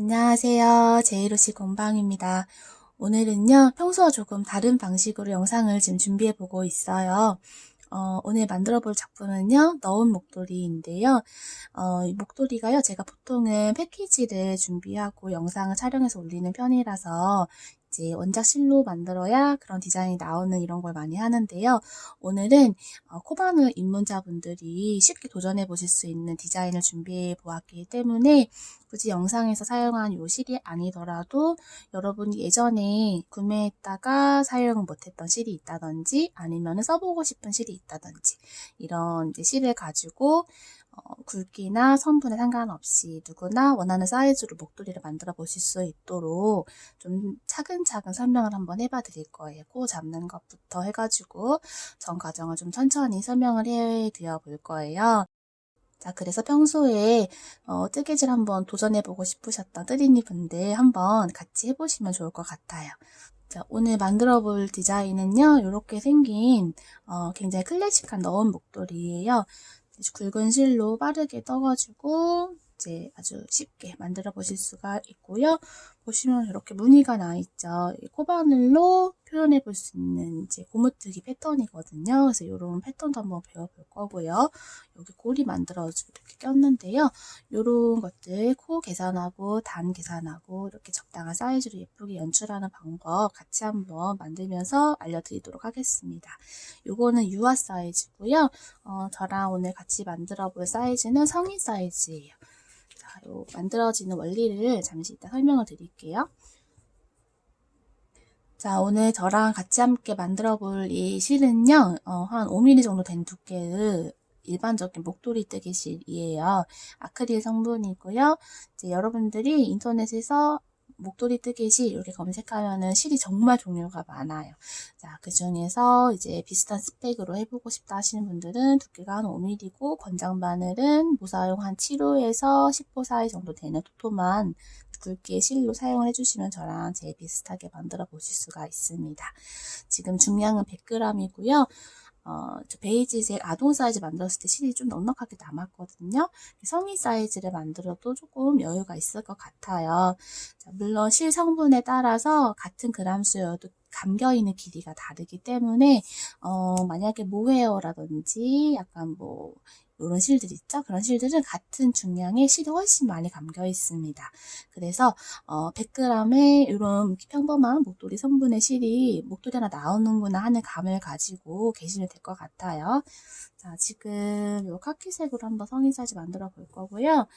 안녕하세요. 제이로시 공방입니다. 오늘은요, 평소와 조금 다른 방식으로 영상을 지금 준비해 보고 있어요. 오늘 만들어 볼 작품은요, 너운 목도리인데요. 이 목도리가요, 제가 보통은 패키지를 준비하고 영상을 촬영해서 올리는 편이라서 이제 원작 실로 만들어야 그런 디자인이 나오는 이런 걸 많이 하는데요. 오늘은 코바늘 입문자분들이 쉽게 도전해 보실 수 있는 디자인을 준비해 보았기 때문에 굳이 영상에서 사용한 요 실이 아니더라도 여러분이 예전에 구매했다가 사용 못했던 실이 있다든지 아니면 써보고 싶은 실이 있다든지 이런 이제 실을 가지고 굵기나 선분에 상관없이 누구나 원하는 사이즈로 목도리를 만들어 보실 수 있도록 좀 차근차근 설명을 한번 해봐 드릴 거예요. 코 잡는 것부터 해가지고 전 과정을 좀 천천히 설명을 해 드려 볼 거예요. 자, 그래서 평소에 뜨개질 한번 도전해보고 싶으셨던 뜨리니 분들 한번 같이 해보시면 좋을 것 같아요. 자, 오늘 만들어 볼 디자인은요, 이렇게 생긴 굉장히 클래식한 너운 목도리예요. 굵은 실로 빠르게 떠가지고 이제 아주 쉽게 만들어 보실 수가 있고요. 보시면 이렇게 무늬가 나 있죠. 코바늘로 표현해 볼 수 있는 이제 고무뜨기 패턴이거든요. 그래서 이런 패턴도 한번 배워볼 거고요. 여기 고리 만들어주고 이렇게 꼈는데요. 이런 것들 코 계산하고 단 계산하고 이렇게 적당한 사이즈로 예쁘게 연출하는 방법 같이 한번 만들면서 알려드리도록 하겠습니다. 요거는 유아 사이즈고요. 저랑 오늘 같이 만들어 볼 사이즈는 성인 사이즈예요. 자, 요 만들어지는 원리를 잠시 이따 설명을 드릴게요. 자, 오늘 저랑 같이 함께 만들어 볼 이 실은요, 한 5mm 정도 된 두께의 일반적인 목도리 뜨개 실이에요. 아크릴 성분이고요. 이제 여러분들이 인터넷에서 목도리 뜨개 실 이렇게 검색하면은 실이 정말 종류가 많아요. 자, 그 중에서 이제 비슷한 스펙으로 해보고 싶다 하시는 분들은 두께가 한 5mm고 권장 바늘은 무사용 한 7호에서 10호 사이 정도 되는 토토만 굵기의 실로 사용을 해주시면 저랑 제일 비슷하게 만들어 보실 수가 있습니다. 지금 중량은 100g이고요. 저 베이지색 아동 사이즈 만들었을 때 실이 좀 넉넉하게 남았거든요. 성인 사이즈를 만들어도 조금 여유가 있을 것 같아요. 자, 물론 실 성분에 따라서 같은 그람 수여도 감겨있는 길이가 다르기 때문에 만약에 모헤어라든지 약간 뭐 이런 실들 있죠? 그런 실들은 같은 중량의 실이 훨씬 많이 감겨 있습니다. 그래서 100g의 이런 평범한 목도리 성분의 실이 목도리 하나 나오는구나 하는 감을 가지고 계시면 될 것 같아요. 자, 지금 이 카키색으로 한번 성인 사이즈 만들어 볼 거고요.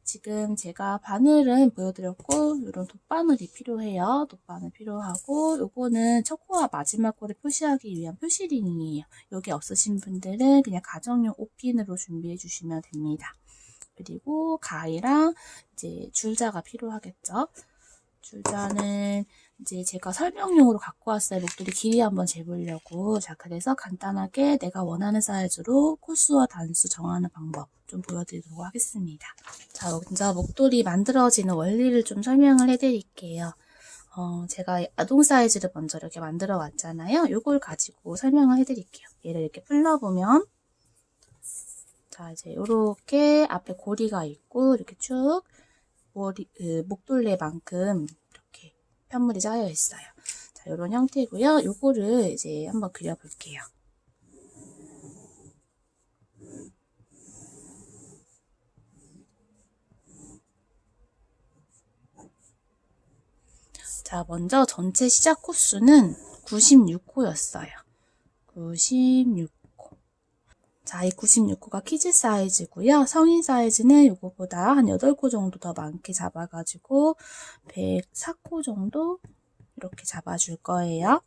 지금 제가 바늘은 보여드렸고 이런 돗바늘이 필요해요. 돗바늘 필요하고 요거는 첫 코와 마지막 코를 표시하기 위한 표시링이에요. 여기 없으신 분들은 그냥 가정용 5핀으로 준비해 주시면 됩니다. 그리고 가위랑 이제 줄자가 필요하겠죠. 줄자는 이제 제가 설명용으로 갖고 왔어요. 목도리 길이 한번 재보려고. 자, 그래서 간단하게 내가 원하는 사이즈로 코수와 단수 정하는 방법 좀 보여드리도록 하겠습니다. 자, 먼저 목도리 만들어지는 원리를 좀 설명을 해드릴게요. 제가 아동 사이즈를 먼저 이렇게 만들어 왔잖아요. 요걸 가지고 설명을 해드릴게요. 얘를 이렇게 풀러보면 자, 이제 요렇게 앞에 고리가 있고 이렇게 쭉 목둘레만큼 이렇게 편물이 짜여 있어요. 자, 요런 형태고요. 요거를 이제 한번 그려볼게요. 자, 먼저 전체 시작 코수는 96호였어요. 96호. 자, 이 96호가 키즈 사이즈고요. 성인 사이즈는 이거보다 한 8코 정도 더 많게 잡아가지고 104코 정도 이렇게 잡아줄 거예요.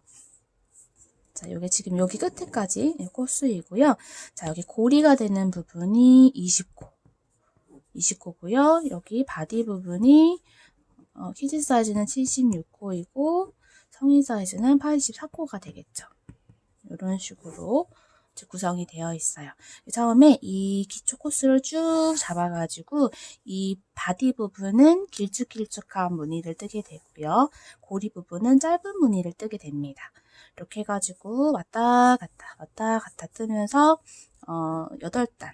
자, 요게 지금 여기 끝에까지 코수이고요. 자, 여기 고리가 되는 부분이 20코. 20코고요. 여기 바디 부분이 키즈 사이즈는 76코이고 성인 사이즈는 84코가 되겠죠. 이런 식으로 구성이 되어 있어요. 처음에 이 기초 코스를 쭉 잡아가지고 이 바디 부분은 길쭉길쭉한 무늬를 뜨게 되고요. 고리 부분은 짧은 무늬를 뜨게 됩니다. 이렇게 해가지고 왔다 갔다 뜨면서 8단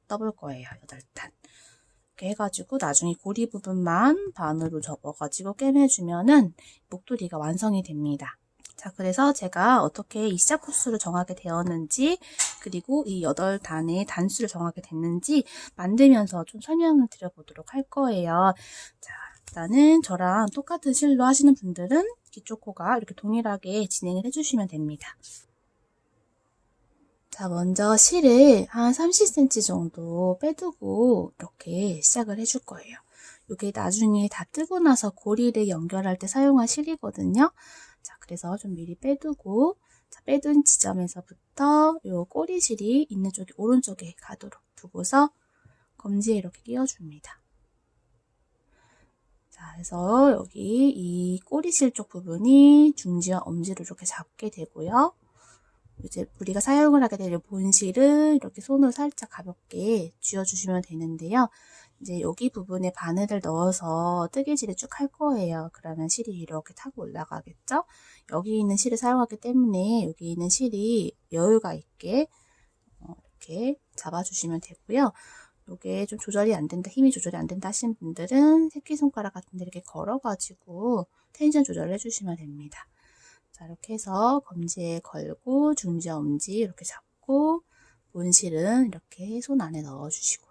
떠볼 거예요. 8단. 이렇게 해가지고 나중에 고리 부분만 반으로 접어가지고 꿰매주면은 목도리가 완성이 됩니다. 자, 그래서 제가 어떻게 이 시작 코스를 정하게 되었는지, 그리고 이 8단의 단수를 정하게 됐는지 만들면서 좀 설명을 드려보도록 할 거예요. 자, 일단은 저랑 똑같은 실로 하시는 분들은 기초 코가 이렇게 동일하게 진행을 해주시면 됩니다. 자, 먼저 실을 한 30cm 정도 빼두고 이렇게 시작을 해줄 거예요. 이게 나중에 다 뜨고 나서 고리를 연결할 때 사용할 실이거든요. 자, 그래서 좀 미리 빼두고, 자, 빼둔 지점에서부터 요 꼬리실이 있는 쪽이 오른쪽에 가도록 두고서 검지에 이렇게 끼워줍니다. 자, 그래서 여기 이 꼬리실 쪽 부분이 중지와 엄지로 이렇게 잡게 되고요. 이제 우리가 사용을 하게 될 본실을 이렇게 손으로 살짝 가볍게 쥐어주시면 되는데요. 이제 여기 부분에 바늘을 넣어서 뜨개질을 쭉 할 거예요. 그러면 실이 이렇게 타고 올라가겠죠? 여기 있는 실을 사용하기 때문에 여기 있는 실이 여유가 있게 이렇게 잡아주시면 되고요. 이게 좀 조절이 안 된다, 힘이 조절이 안 된다 하시는 분들은 새끼손가락 같은 데 이렇게 걸어가지고 텐션 조절을 해주시면 됩니다. 자, 이렇게 해서 검지에 걸고 중지, 엄지 이렇게 잡고 본실은 이렇게 손 안에 넣어주시고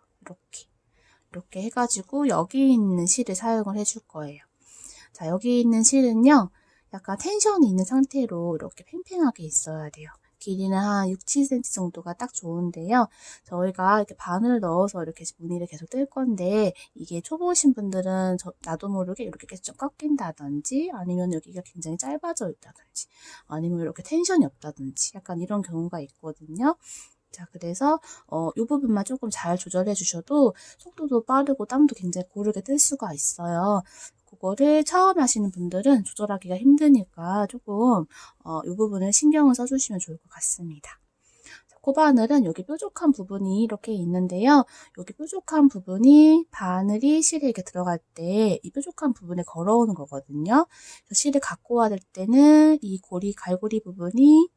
이렇게 해가지고 여기 있는 실을 사용을 해줄 거예요. 자, 여기 있는 실은요, 약간 텐션이 있는 상태로 이렇게 팽팽하게 있어야 돼요. 길이는 한 6, 7cm 정도가 딱 좋은데요. 저희가 이렇게 바늘을 넣어서 이렇게 무늬를 계속 뜰 건데, 이게 초보신 분들은 나도 모르게 이렇게 계속 좀 꺾인다든지, 아니면 여기가 굉장히 짧아져 있다든지, 아니면 이렇게 텐션이 없다든지, 약간 이런 경우가 있거든요. 자, 그래서 이 부분만 조금 잘 조절해 주셔도 속도도 빠르고 땀도 굉장히 고르게 뜰 수가 있어요. 그거를 처음 하시는 분들은 조절하기가 힘드니까 조금 이 부분을 신경을 써주시면 좋을 것 같습니다. 코바늘은 여기 뾰족한 부분이 이렇게 있는데요. 여기 뾰족한 부분이 바늘이 실에 이렇게 들어갈 때 이 뾰족한 부분에 걸어오는 거거든요. 실을 갖고 와야 될 때는 이 갈고리 부분이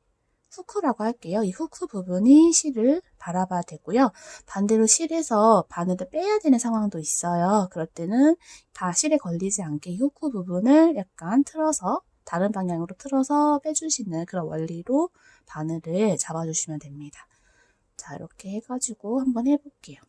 후크라고 할게요. 이 후크 부분이 실을 바라봐야 되고요. 반대로 실에서 바늘을 빼야 되는 상황도 있어요. 그럴 때는 다 실에 걸리지 않게 이 후크 부분을 약간 틀어서 다른 방향으로 틀어서 빼주시는 그런 원리로 바늘을 잡아주시면 됩니다. 자, 이렇게 해가지고 한번 해볼게요.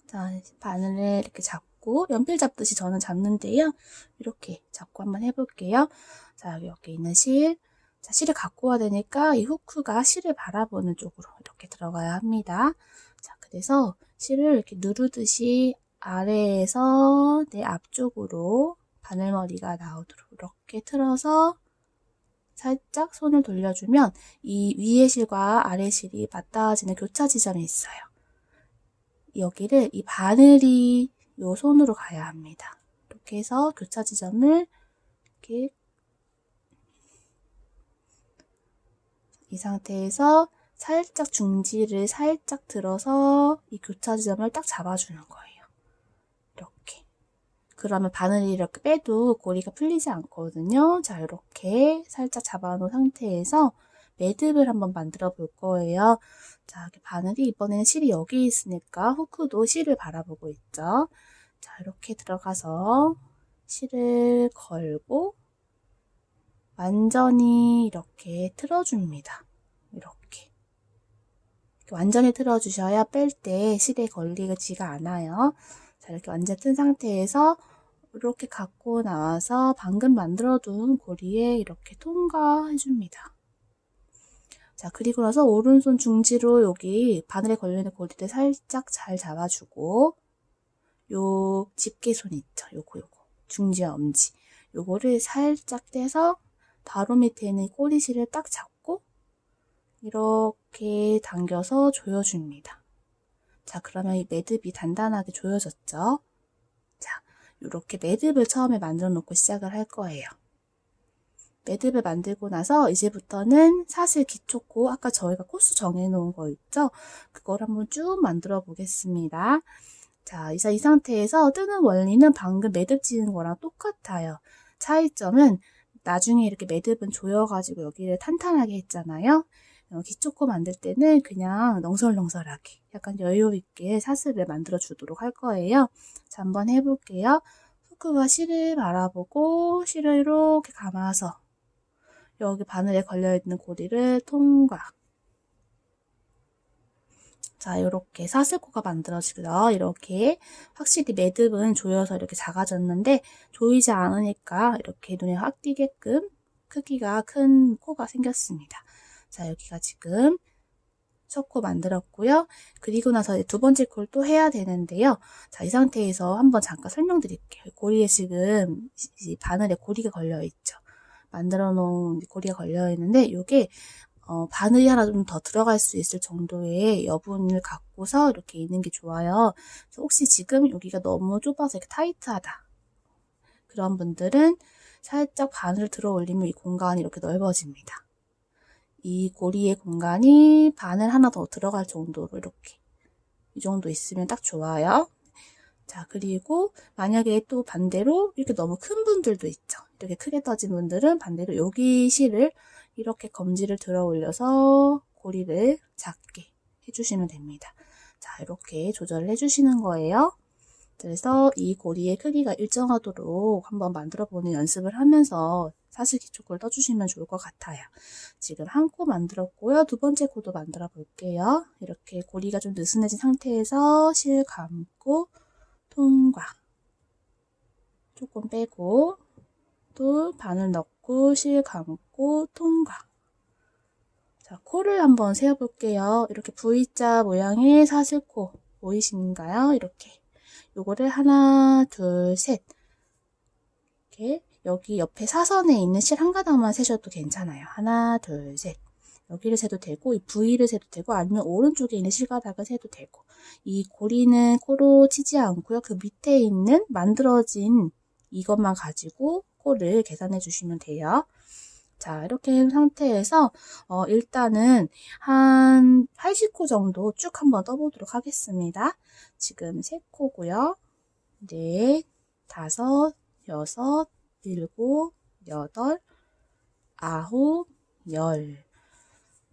자, 바늘을 이렇게 잡고 연필 잡듯이 저는 잡는데요. 이렇게 잡고 한번 해볼게요. 자, 여기 있는 실. 자, 실을 갖고 와야 되니까 이 후크가 실을 바라보는 쪽으로 이렇게 들어가야 합니다. 자, 그래서 실을 이렇게 누르듯이 아래에서 내 앞쪽으로 바늘머리가 나오도록 이렇게 틀어서 살짝 손을 돌려주면 이 위에 실과 아래 실이 맞닿아지는 교차 지점이 있어요. 여기를 이 바늘이 요 손으로 가야 합니다. 이렇게 해서 교차 지점을 이렇게 이 상태에서 살짝 중지를 살짝 들어서 이 교차 지점을 딱 잡아주는 거예요. 이렇게. 그러면 바늘이 이렇게 빼도 고리가 풀리지 않거든요. 자, 이렇게 살짝 잡아놓은 상태에서 매듭을 한번 만들어 볼 거예요. 자, 이렇게 바늘이 이번에는 실이 여기 있으니까 후크도 실을 바라보고 있죠. 자, 이렇게 들어가서 실을 걸고 완전히 이렇게 틀어줍니다. 이렇게 완전히 틀어주셔야 뺄 때 실에 걸리지가 않아요. 자, 이렇게 완전 튼 상태에서 이렇게 갖고 나와서 방금 만들어둔 고리에 이렇게 통과해줍니다. 자, 그리고 나서 오른손 중지로 여기 바늘에 걸리는 고리를 살짝 잘 잡아주고 요 집게손 있죠? 요거 중지와 엄지 요거를 살짝 떼서 바로 밑에 있는 꼬리실을 딱 잡고 이렇게 당겨서 조여줍니다. 자, 그러면 이 매듭이 단단하게 조여졌죠? 자, 이렇게 매듭을 처음에 만들어 놓고 시작을 할 거예요. 매듭을 만들고 나서 이제부터는 사슬 기초코, 아까 저희가 코스 정해놓은 거 있죠? 그걸 한번 쭉 만들어 보겠습니다. 자, 이 상태에서 뜨는 원리는 방금 매듭 지은 거랑 똑같아요. 차이점은 나중에 이렇게 매듭은 조여가지고 여기를 탄탄하게 했잖아요. 기초코 만들 때는 그냥 넝설렁설하게 약간 여유 있게 사슬을 만들어 주도록 할 거예요. 자, 한번 해볼게요. 후크가 실을 바라보고 실을 이렇게 감아서 여기 바늘에 걸려있는 고리를 통과. 자, 이렇게 사슬코가 만들어지고요. 이렇게 확실히 매듭은 조여서 이렇게 작아졌는데 조이지 않으니까 이렇게 눈에 확 띄게끔 크기가 큰 코가 생겼습니다. 자, 여기가 지금 첫 코 만들었고요. 그리고 나서 두 번째 코를 또 해야 되는데요. 자, 이 상태에서 한번 잠깐 설명드릴게요. 고리에 지금 바늘에 고리가 걸려있죠. 만들어 놓은 고리가 걸려있는데 이게 바늘이 하나 좀 더 들어갈 수 있을 정도의 여분을 갖고서 이렇게 있는 게 좋아요. 그래서 혹시 지금 여기가 너무 좁아서 이렇게 타이트하다. 그런 분들은 살짝 바늘을 들어 올리면 이 공간이 이렇게 넓어집니다. 이 고리의 공간이 바늘 하나 더 들어갈 정도로 이렇게 이 정도 있으면 딱 좋아요. 자, 그리고 만약에 또 반대로 이렇게 너무 큰 분들도 있죠. 이렇게 크게 떠진 분들은 반대로 여기 실을 이렇게 검지를 들어 올려서 고리를 작게 해주시면 됩니다. 자, 이렇게 조절을 해주시는 거예요. 그래서 이 고리의 크기가 일정하도록 한번 만들어보는 연습을 하면서 사슬 기초코를 떠주시면 좋을 것 같아요. 지금 한 코 만들었고요. 두 번째 코도 만들어 볼게요. 이렇게 고리가 좀 느슨해진 상태에서 실 감고 통과. 조금 빼고 또 바늘 넣고 실 감고 통과. 자, 코를 한번 세어볼게요. 이렇게 V자 모양의 사슬코 보이신가요? 이렇게 요거를 하나, 둘, 셋 이렇게 여기 옆에 사선에 있는 실 한 가닥만 세셔도 괜찮아요. 하나, 둘, 셋. 여기를 세도 되고 이 V를 세도 되고 아니면 오른쪽에 있는 실가닥을 세도 되고 이 고리는 코로 치지 않고요. 그 밑에 있는 만들어진 이것만 가지고 코를 계산해 주시면 돼요. 자, 이렇게 한 상태에서 일단은 한 80코 정도 쭉 한번 떠보도록 하겠습니다. 지금 3코고요. 넷, 다섯, 여섯, 일곱, 여덟, 아홉, 열.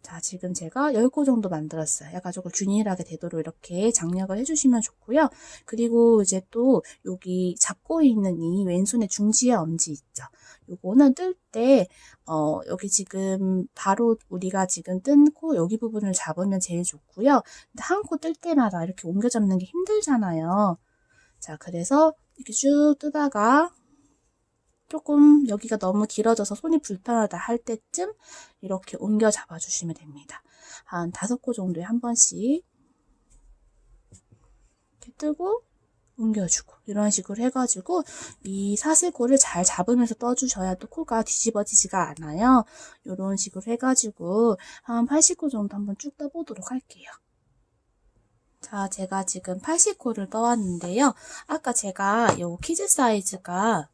자, 지금 제가 10코 정도 만들었어요. 약간 조금 균일하게 되도록 이렇게 장력을 해주시면 좋고요. 그리고 이제 또 여기 잡고 있는 이 왼손의 중지와 엄지 있죠. 요거는 뜰 때, 여기 지금 바로 우리가 지금 뜬 코 여기 부분을 잡으면 제일 좋고요. 근데 한 코 뜰 때마다 이렇게 옮겨 잡는 게 힘들잖아요. 자, 그래서 이렇게 쭉 뜨다가 조금 여기가 너무 길어져서 손이 불편하다 할 때쯤 이렇게 옮겨 잡아주시면 됩니다. 한 5코 정도에 한 번씩 이렇게 뜨고 옮겨주고 이런 식으로 해가지고 이 사슬코를 잘 잡으면서 떠주셔야 또 코가 뒤집어지지가 않아요. 이런 식으로 해가지고 한 80코 정도 한번 쭉 떠보도록 할게요. 자, 제가 지금 80코를 떠왔는데요. 아까 제가 이 키즈 사이즈가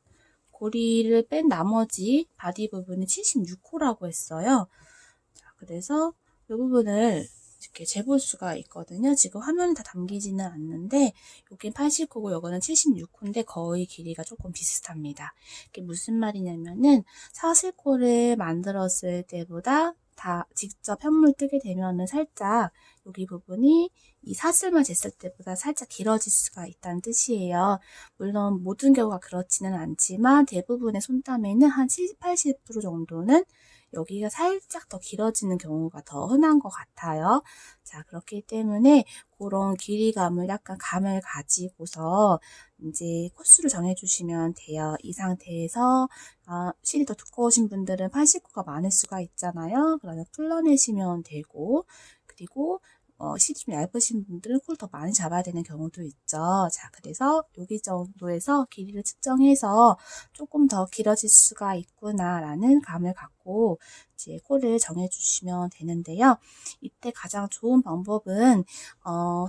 고리를 뺀 나머지 바디 부분은 76코라고 했어요. 자, 그래서 이 부분을 이렇게 재볼 수가 있거든요. 지금 화면에 다 담기지는 않는데 여긴 80코고 이거는 76코인데 거의 길이가 조금 비슷합니다. 이게 무슨 말이냐면은 사슬코를 만들었을 때보다 다 직접 현물 뜨게 되면은 살짝 여기 부분이 이 사슬만 쟀을 때보다 살짝 길어질 수가 있다는 뜻이에요. 물론 모든 경우가 그렇지는 않지만 대부분의 손땀에는 한 70, 80% 정도는 여기가 살짝 더 길어지는 경우가 더 흔한 것 같아요. 자, 그렇기 때문에 그런 길이감을 약간 감을 가지고서 이제 코스를 정해주시면 돼요. 이 상태에서 실이 더 두꺼우신 분들은 80코가 많을 수가 있잖아요. 그러면 풀러내시면 되고 그리고 실이 좀 얇으신 분들은 콜 더 많이 잡아야 되는 경우도 있죠. 자, 그래서 여기 정도에서 길이를 측정해서 조금 더 길어질 수가 있구나라는 감을 갖고 이제 콜을 정해주시면 되는데요. 이때 가장 좋은 방법은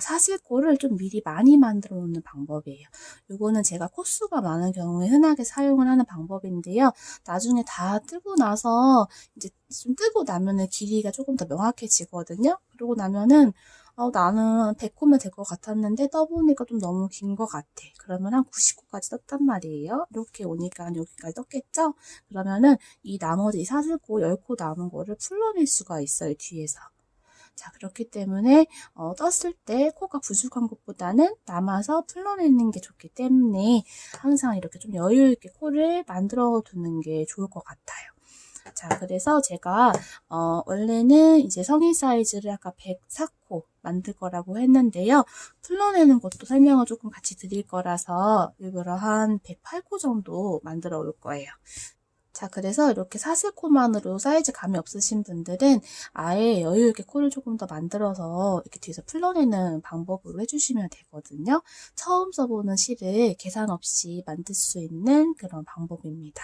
사슬코를 좀 미리 많이 만들어 놓는 방법이에요. 이거는 제가 코수가 많은 경우에 흔하게 사용을 하는 방법인데요. 나중에 다 뜨고 나서 이제 좀 뜨고 나면은 길이가 조금 더 명확해지거든요. 그러고 나면은 나는 100코면 될 것 같았는데 떠보니까 좀 너무 긴 것 같아. 그러면 한 90코까지 떴단 말이에요. 이렇게 오니까 여기까지 떴겠죠? 그러면은 이 나머지 사슬코 10코 남은 거를 풀러낼 수가 있어요, 뒤에서. 자, 그렇기 때문에 떴을 때 코가 부족한 것보다는 남아서 풀러내는 게 좋기 때문에 항상 이렇게 좀 여유 있게 코를 만들어 두는 게 좋을 것 같아요. 자, 그래서 제가 원래는 이제 성인 사이즈를 아까 104코 만들 거라고 했는데요. 풀러내는 것도 설명을 조금 같이 드릴 거라서 일부러 한 108코 정도 만들어 올 거예요. 자, 그래서 이렇게 사슬코만으로 사이즈 감이 없으신 분들은 아예 여유 있게 코를 조금 더 만들어서 이렇게 뒤에서 풀러내는 방법으로 해주시면 되거든요. 처음 써보는 실을 계산 없이 만들 수 있는 그런 방법입니다.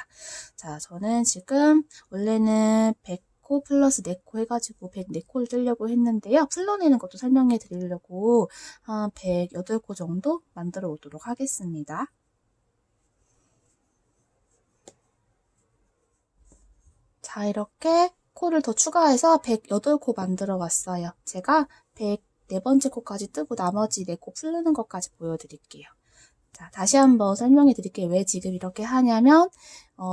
자, 저는 지금 원래는 100코 플러스 4코 해가지고 104코를 뜨려고 했는데요. 풀러내는 것도 설명해 드리려고 한 108코 정도 만들어 오도록 하겠습니다. 자, 이렇게 코를 더 추가해서 108코 만들어 왔어요. 제가 104번째 코까지 뜨고 나머지 4코 풀르는 것까지 보여드릴게요. 자, 다시 한번 설명해 드릴게요. 왜 지금 이렇게 하냐면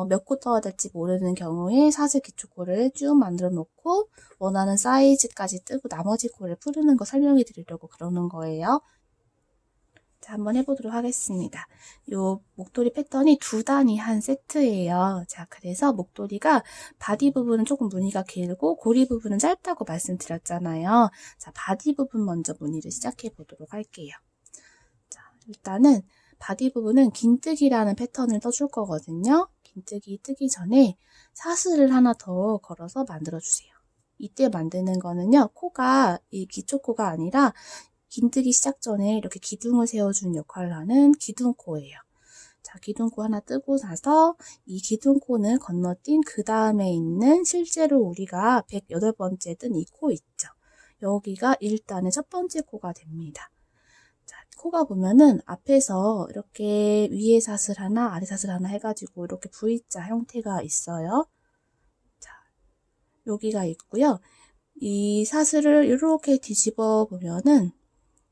몇 코 떠야 될지 모르는 경우에 사슬 기초코를 쭉 만들어 놓고 원하는 사이즈까지 뜨고 나머지 코를 풀르는 거 설명해 드리려고 그러는 거예요. 자, 한번 해보도록 하겠습니다. 요 목도리 패턴이 2단이 한 세트예요. 자, 그래서 목도리가 바디 부분은 조금 무늬가 길고 고리 부분은 짧다고 말씀드렸잖아요. 자, 바디 부분 먼저 무늬를 시작해 보도록 할게요. 자, 일단은 바디 부분은 긴뜨기라는 패턴을 떠줄 거거든요. 긴뜨기 뜨기 전에 사슬을 하나 더 걸어서 만들어 주세요. 이때 만드는 거는요, 코가 이 기초코가 아니라 긴뜨기 시작 전에 이렇게 기둥을 세워주는 역할을 하는 기둥코예요. 자, 기둥코 하나 뜨고 나서 이 기둥코는 건너뛴 그 다음에 있는 실제로 우리가 108번째 뜬 이 코 있죠. 여기가 일단의 첫 번째 코가 됩니다. 자, 코가 보면은 앞에서 이렇게 위에 사슬 하나, 아래 사슬 하나 해가지고 이렇게 V자 형태가 있어요. 자, 여기가 있고요. 이 사슬을 이렇게 뒤집어 보면은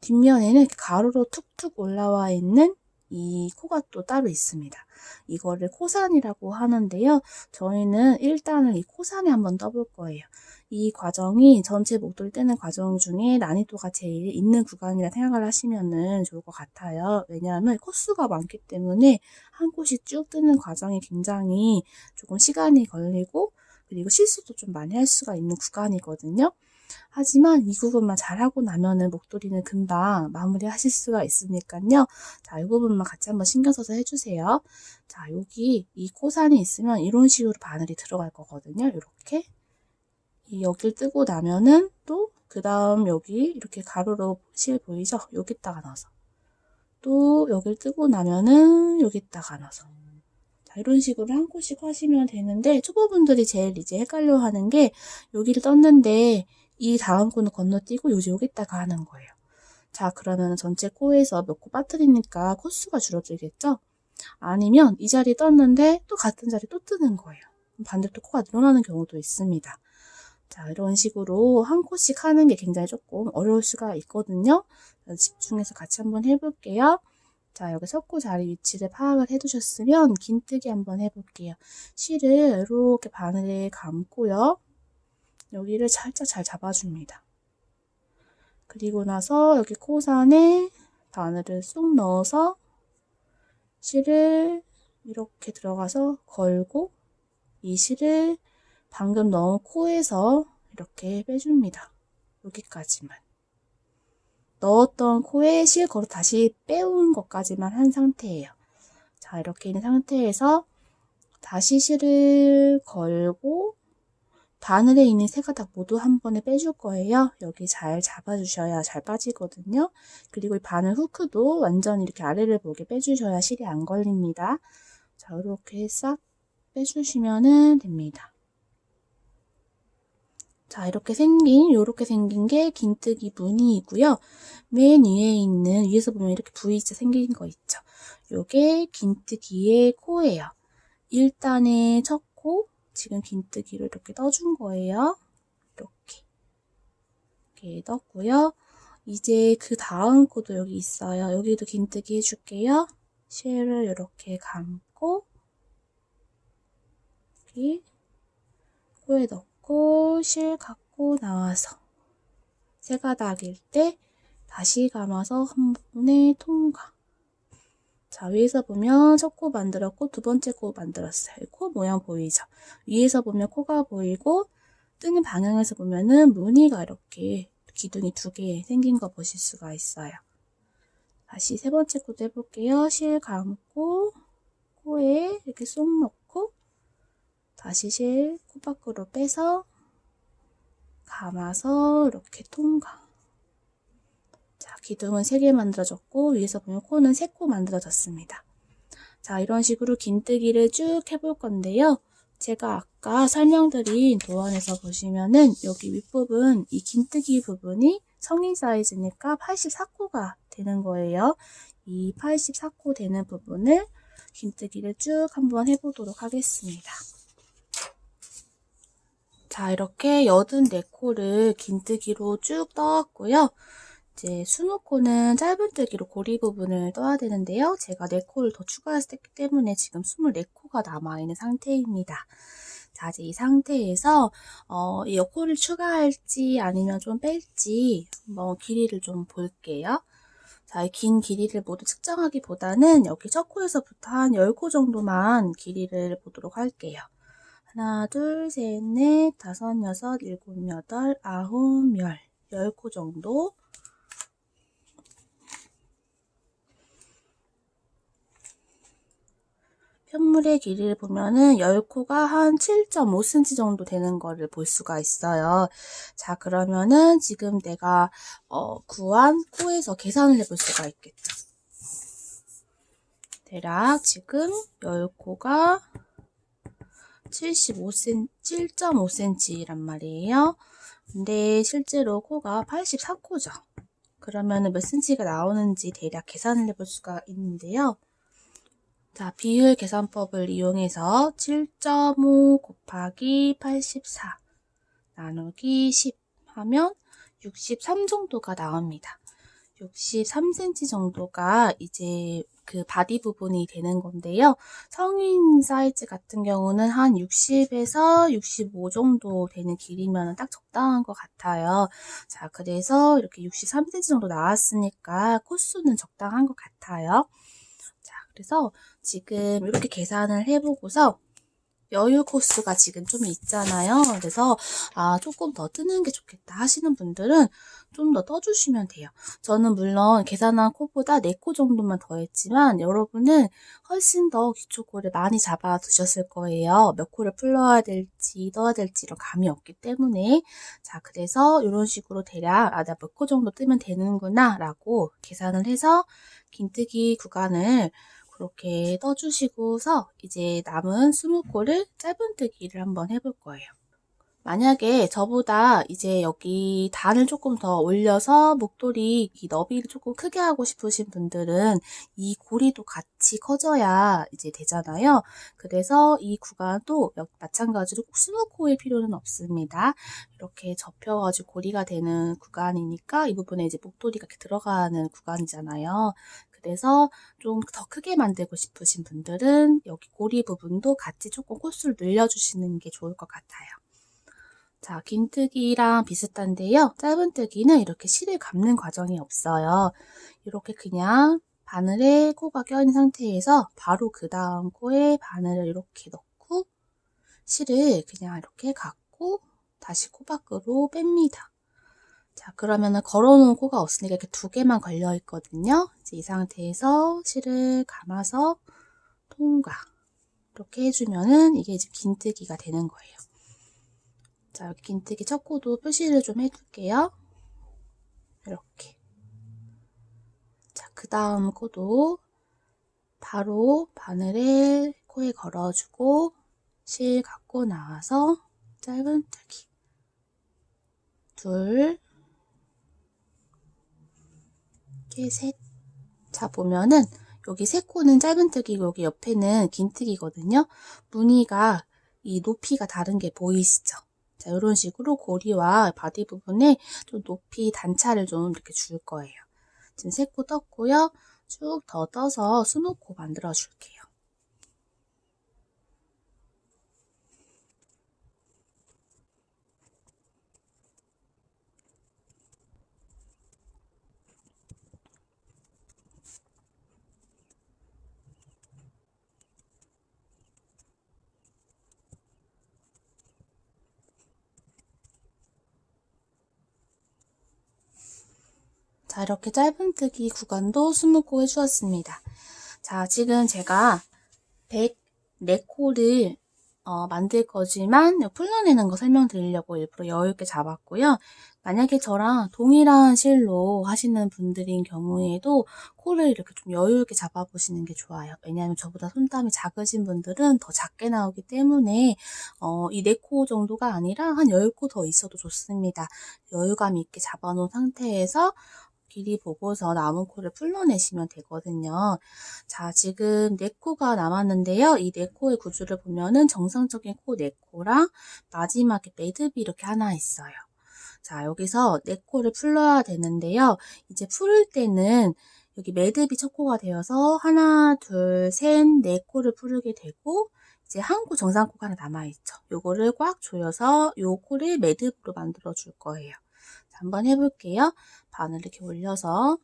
뒷면에는 가로로 툭툭 올라와 있는 이 코가 또 따로 있습니다. 이거를 코산이라고 하는데요. 저희는 일단은 이 코산에 한번 떠볼 거예요. 이 과정이 전체 목도리 떼는 과정 중에 난이도가 제일 있는 구간이라 생각을 하시면 좋을 것 같아요. 왜냐하면 코수가 많기 때문에 한 코씩 쭉 뜨는 과정이 굉장히 조금 시간이 걸리고 그리고 실수도 좀 많이 할 수가 있는 구간이거든요. 하지만 이 부분만 잘하고 나면은 목도리는 금방 마무리 하실 수가 있으니까요. 자, 이 부분만 같이 한번 신경 써서 해주세요. 자, 여기 이 코산이 있으면 이런 식으로 바늘이 들어갈 거거든요. 이렇게. 여길 뜨고 나면은 또 그 다음 여기 이렇게 가로로 실 보이죠? 여기다가 넣어서. 또 여길 뜨고 나면은 여기다가 넣어서. 자, 이런 식으로 한 코씩 하시면 되는데 초보분들이 제일 이제 헷갈려 하는 게 여기를 떴는데 이 다음 코는 건너뛰고 여기다가 하는 거예요. 자, 그러면 전체 코에서 몇 코 빠뜨리니까 코수가 줄어들겠죠? 아니면 이 자리 떴는데 또 같은 자리 또 뜨는 거예요. 반대로 코가 늘어나는 경우도 있습니다. 자, 이런 식으로 한 코씩 하는 게 굉장히 조금 어려울 수가 있거든요. 집중해서 같이 한번 해볼게요. 자, 여기 석고 자리 위치를 파악을 해두셨으면 긴뜨기 한번 해볼게요. 실을 이렇게 바늘에 감고요. 여기를 살짝 잘 잡아줍니다. 그리고 나서 여기 코산에 바늘을 쏙 넣어서 실을 이렇게 들어가서 걸고 이 실을 방금 넣은 코에서 이렇게 빼줍니다. 여기까지만. 넣었던 코에 실 걸어 다시 빼온 것까지만 한 상태예요. 자, 이렇게 있는 상태에서 다시 실을 걸고 바늘에 있는 세 가닥 모두 한 번에 빼줄 거예요. 여기 잘 잡아주셔야 잘 빠지거든요. 그리고 이 바늘 후크도 완전히 이렇게 아래를 보게 빼주셔야 실이 안 걸립니다. 자, 이렇게 싹 빼주시면 됩니다. 자, 이렇게 생긴 게 긴뜨기 무늬이고요. 맨 위에 있는, 위에서 보면 이렇게 V자 생긴 거 있죠. 요게 긴뜨기의 코예요. 1단의 첫 코, 지금 긴뜨기로 이렇게 떠준 거예요. 이렇게 떴고요. 이제 그 다음 코도 여기 있어요. 여기도 긴뜨기 해줄게요. 실을 이렇게 감고 여기 코에 넣고 실 갖고 나와서 세 가닥일 때 다시 감아서 한 번에 통과. 자, 위에서 보면 첫 코 만들었고 두 번째 코 만들었어요. 코 모양 보이죠? 위에서 보면 코가 보이고 뜨는 방향에서 보면은 무늬가 이렇게 기둥이 두 개 생긴 거 보실 수가 있어요. 다시 세 번째 코도 해볼게요. 실 감고 코에 이렇게 쏙 넣고 다시 실 코 밖으로 빼서 감아서 이렇게 통과. 자, 기둥은 3개 만들어졌고 위에서 보면 코는 3코 만들어졌습니다. 자, 이런 식으로 긴뜨기를 쭉 해볼 건데요. 제가 아까 설명드린 도안에서 보시면은 여기 윗부분 이 긴뜨기 부분이 성인 사이즈니까 84코가 되는 거예요. 이 84코 되는 부분을 긴뜨기를 쭉 한번 해보도록 하겠습니다. 자, 이렇게 84코를 긴뜨기로 쭉 떠왔고요. 이제 20코는 짧은뜨기로 고리 부분을 떠야 되는데요. 제가 4코를 더 추가했기 때문에 지금 24코가 남아있는 상태입니다. 자, 이제 이 상태에서 이 코를 추가할지 아니면 좀 뺄지 한번 길이를 좀 볼게요. 자, 이 긴 길이를 모두 측정하기보다는 여기 첫 코에서부터 한 10코 정도만 길이를 보도록 할게요. 하나, 둘, 셋, 넷, 다섯, 여섯, 일곱, 여덟, 아홉, 10코 정도. 편물의 길이를 보면은 10코가 한 7.5cm 정도 되는 거를 볼 수가 있어요. 자, 그러면은 지금 내가 구한 코에서 계산을 해볼 수가 있겠죠. 대략 지금 10코가 7.5cm란 말이에요. 근데 실제로 코가 84코죠. 그러면은 몇 cm가 나오는지 대략 계산을 해볼 수가 있는데요. 자, 비율 계산법을 이용해서 7.5 곱하기 84 나누기 10 하면 63 정도가 나옵니다. 63cm 정도가 이제 그 바디 부분이 되는 건데요. 성인 사이즈 같은 경우는 한 60에서 65 정도 되는 길이면 딱 적당한 것 같아요. 자, 그래서 이렇게 63cm 정도 나왔으니까 코수는 적당한 것 같아요. 자, 그래서 지금 이렇게 계산을 해보고서 여유 코수가 지금 좀 있잖아요. 그래서 조금 더 뜨는 게 좋겠다 하시는 분들은 좀 더 떠주시면 돼요. 저는 물론 계산한 코보다 4코 정도만 더 했지만 여러분은 훨씬 더 기초코를 많이 잡아 두셨을 거예요. 몇 코를 풀러야 될지 떠야 될지 이런 감이 없기 때문에. 자, 그래서 이런 식으로 대략 나 몇 코 정도 뜨면 되는구나 라고 계산을 해서 긴뜨기 구간을 그렇게 떠주시고서 이제 남은 20코를 짧은뜨기를 한번 해볼 거예요. 만약에 저보다 이제 여기 단을 조금 더 올려서 목도리 이 너비를 조금 크게 하고 싶으신 분들은 이 고리도 같이 커져야 이제 되잖아요. 그래서 이 구간도 마찬가지로 꼭 20코일 필요는 없습니다. 이렇게 접혀가지고 고리가 되는 구간이니까 이 부분에 이제 목도리가 이렇게 들어가는 구간이잖아요. 그래서 좀 더 크게 만들고 싶으신 분들은 여기 고리 부분도 같이 조금 코수를 늘려주시는 게 좋을 것 같아요. 자, 긴뜨기랑 비슷한데요. 짧은뜨기는 이렇게 실을 감는 과정이 없어요. 이렇게 그냥 바늘에 코가 껴있는 상태에서 바로 그 다음 코에 바늘을 이렇게 넣고 실을 그냥 이렇게 감고 다시 코 밖으로 뺍니다. 자, 그러면은 걸어놓은 코가 없으니까 이렇게 2개만 걸려 있거든요. 이제 이 상태에서 실을 감아서 통과. 이렇게 해주면은 이게 이제 긴뜨기가 되는 거예요. 자, 여기 긴뜨기 첫 코도 표시를 좀 해둘게요. 이렇게. 자, 그 다음 코도 바로 바늘을 코에 걸어주고 실 갖고 나와서 짧은뜨기. 둘, 이렇게 셋. 자, 보면은 여기 3코는 짧은뜨기고 여기 옆에는 긴뜨기거든요. 무늬가 이 높이가 다른 게 보이시죠? 자, 이런 식으로 고리와 바디 부분에 좀 높이 단차를 좀 이렇게 줄 거예요. 지금 3코 떴고요. 쭉 더 떠서 20코 만들어 줄게요. 자, 이렇게 짧은뜨기 구간도 20코 해주었습니다. 자, 지금 제가 104코를 만들 거지만 풀러내는 거 설명드리려고 일부러 여유있게 잡았고요. 만약에 저랑 동일한 실로 하시는 분들인 경우에도 코를 이렇게 좀 여유있게 잡아보시는 게 좋아요. 왜냐하면 저보다 손땀이 작으신 분들은 더 작게 나오기 때문에 이 4코 정도가 아니라 한 10코 더 있어도 좋습니다. 여유감 있게 잡아놓은 상태에서 길이 보고서 남은 코를 풀러내시면 되거든요. 자, 지금 4코가 남았는데요. 이 4코의 구조를 보면은 정상적인 코 4코랑 마지막에 매듭이 이렇게 하나 있어요. 자, 여기서 4코를 풀러야 되는데요. 이제 풀을 때는 여기 매듭이 첫 코가 되어서 하나, 둘, 셋, 4코를 풀게 되고 이제 한 코 정상코가 하나 남아있죠. 요거를 꽉 조여서 요 코를 매듭으로 만들어 줄 거예요. 자, 한번 해볼게요. 바늘 이렇게 올려서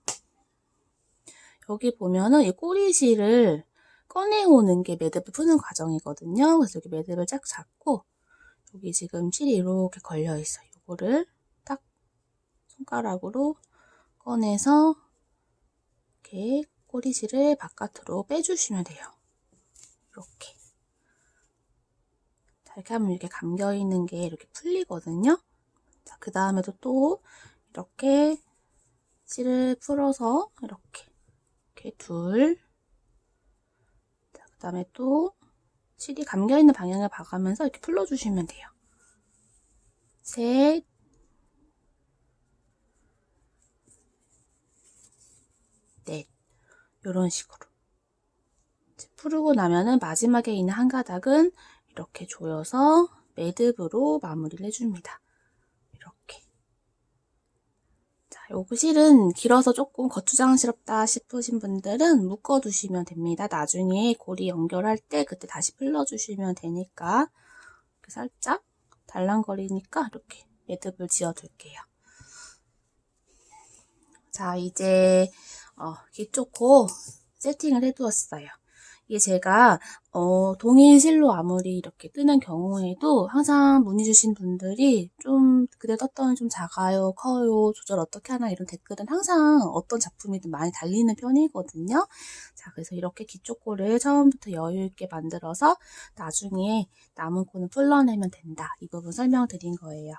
여기 보면은 이 꼬리실을 꺼내오는 게 매듭을 푸는 과정이거든요. 그래서 여기 매듭을 쫙 잡고 여기 지금 실이 이렇게 걸려 있어요. 이거를 딱 손가락으로 꺼내서 이렇게 꼬리실을 바깥으로 빼주시면 돼요. 이렇게. 자, 이렇게 하면 이렇게 감겨 있는 게 이렇게 풀리거든요. 자, 그 다음에도 또 이렇게 실을 풀어서 이렇게 둘. 자, 그 다음에 또 실이 감겨있는 방향을 봐가면서 이렇게 풀러주시면 돼요. 셋, 넷. 이런 식으로. 풀고 나면은 마지막에 있는 한 가닥은 이렇게 조여서 매듭으로 마무리를 해줍니다. 이렇게. 자, 요거 실은 길어서 조금 거추장스럽다 싶으신 분들은 묶어두시면 됩니다. 나중에 고리 연결할 때 그때 다시 풀러주시면 되니까 이렇게 살짝 달랑거리니까 이렇게 매듭을 지어둘게요. 자, 이제 기초코 세팅을 해두었어요. 이게 제가 동일 실로 아무리 이렇게 뜨는 경우에도 항상 문의 주신 분들이 좀 그대 떴더니 좀 작아요, 커요, 조절 어떻게 하나 이런 댓글은 항상 어떤 작품이든 많이 달리는 편이거든요. 자, 그래서 이렇게 기초코를 처음부터 여유 있게 만들어서 나중에 남은 코는 풀러내면 된다. 이 부분 설명드린 거예요.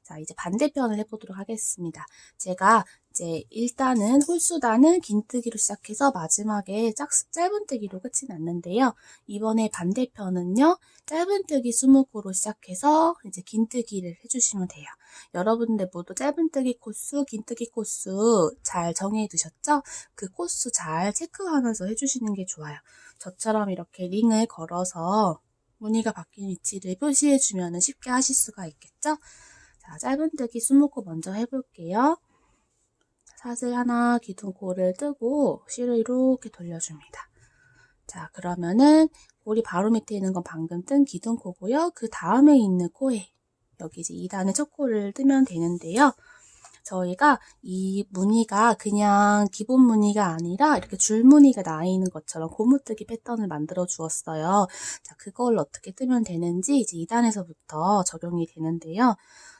자, 이제 반대편을 해보도록 하겠습니다. 제가 이제 일단은 홀수단은 긴뜨기로 시작해서 마지막에 짧은뜨기로 끝이 났는데요. 이번에 반대편은요. 짧은뜨기 20코로 시작해서 이제 긴뜨기를 해주시면 돼요. 여러분들 모두 짧은뜨기 코수, 긴뜨기 코수 잘 정해 두셨죠? 그 코수 잘 체크하면서 해주시는 게 좋아요. 저처럼 이렇게 링을 걸어서 무늬가 바뀐 위치를 표시해주면 쉽게 하실 수가 있겠죠? 자, 짧은뜨기 20코 먼저 해볼게요. 사슬 하나 기둥코를 뜨고 실을 이렇게 돌려줍니다. 자, 그러면은 고리 바로 밑에 있는 건 방금 뜬 기둥코고요. 그 다음에 있는 코에 여기 이제 2단의 첫 코를 뜨면 되는데요. 저희가 이 무늬가 그냥 기본 무늬가 아니라 이렇게 줄무늬가 나 있는 것처럼 고무뜨기 패턴을 만들어 주었어요. 자, 그걸 어떻게 뜨면 되는지 이제 2단에서부터 적용이 되는데요.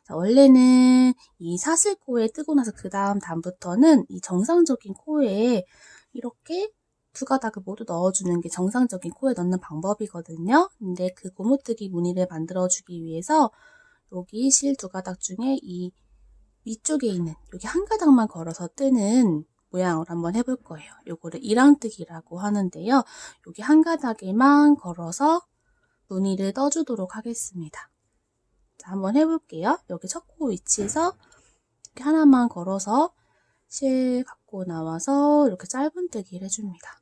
자, 원래는 이 사슬코에 뜨고 나서 그 다음 단부터는 이 정상적인 코에 이렇게 두 가닥을 모두 넣어주는 게 정상적인 코에 넣는 방법이거든요. 근데 그 고무뜨기 무늬를 만들어주기 위해서 여기 실 두 가닥 중에 이 위쪽에 있는 여기 한 가닥만 걸어서 뜨는 모양으로 한번 해볼 거예요. 요거를 이랑뜨기라고 하는데요. 여기 한 가닥에만 걸어서 무늬를 떠주도록 하겠습니다. 자, 한번 해볼게요. 여기 첫 코 위치에서 이렇게 하나만 걸어서 실 갖고 나와서 이렇게 짧은뜨기를 해줍니다.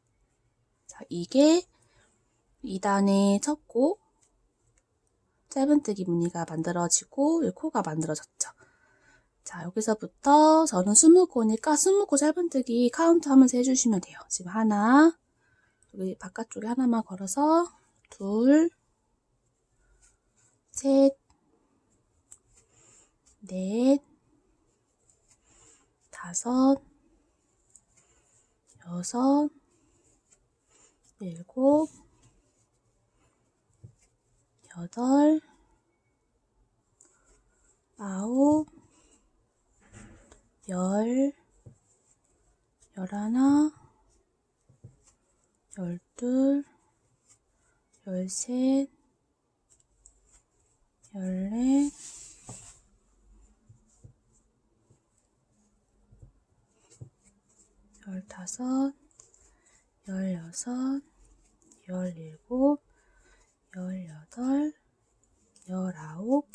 자, 이게 2단의 첫 코, 짧은뜨기 무늬가 만들어지고 이 코가 만들어졌죠. 자, 여기서부터 저는 20코니까 20코 짧은뜨기 카운트 하면서 해주시면 돼요. 지금 하나, 여기 바깥쪽에 하나만 걸어서 둘, 셋, 넷, 다섯, 여섯, 일곱, 여덟, 아홉, 열, 열하나, 열둘, 열셋, 열넷, 열다섯, 열여섯, 열일곱, 열여덟, 열아홉,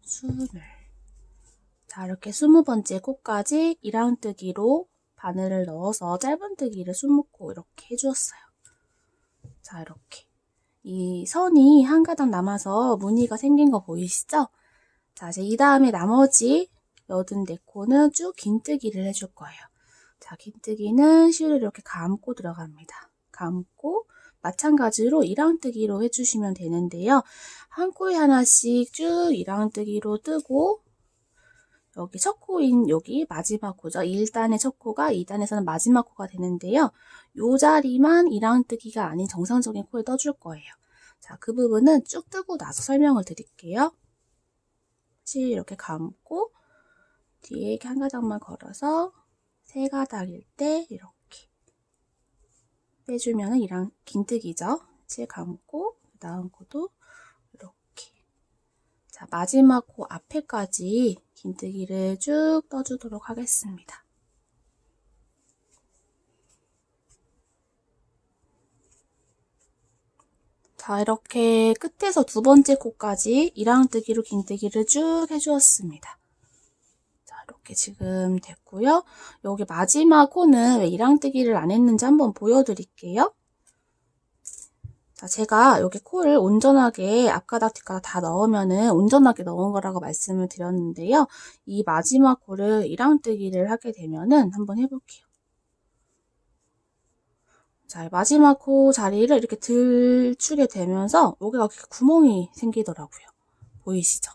스물. 자, 이렇게 20번째 코까지 이랑뜨기로 바늘을 넣어서 짧은뜨기를 20코 이렇게 해주었어요. 자, 이렇게. 이 선이 한 가닥 남아서 무늬가 생긴 거 보이시죠? 자, 이제 이 다음에 나머지 84코는 쭉 긴뜨기를 해줄 거예요. 자, 긴뜨기는 실을 이렇게 감고 들어갑니다. 감고 마찬가지로 이랑뜨기로 해주시면 되는데요. 한 코에 하나씩 쭉 이랑뜨기로 뜨고 여기 첫 코인 여기 마지막 코죠. 1단의 첫 코가 2단에서는 마지막 코가 되는데요. 요 자리만 이랑뜨기가 아닌 정상적인 코에 떠줄 거예요. 자, 그 부분은 쭉 뜨고 나서 설명을 드릴게요. 실 이렇게 감고 뒤에 이렇게 한 가닥만 걸어서 세 가닥일 때 이렇게 빼주면은 이랑 긴뜨기죠. 실 감고 그 다음 코도 이렇게. 자, 마지막 코 앞에까지 긴뜨기를 쭉 떠주도록 하겠습니다. 자, 이렇게 끝에서 두 번째 코까지 이랑뜨기로 긴뜨기를 쭉 해주었습니다. 자, 이렇게 지금 됐고요. 여기 마지막 코는 왜 이랑뜨기를 안 했는지 한번 보여드릴게요. 자, 제가 여기 코를 온전하게 앞가닥 뒷가닥 다 넣으면은 온전하게 넣은 거라고 말씀을 드렸는데요. 이 마지막 코를 이랑뜨기를 하게 되면은 한번 해볼게요. 자, 마지막 코 자리를 이렇게 들추게 되면서 여기가 구멍이 생기더라고요. 보이시죠?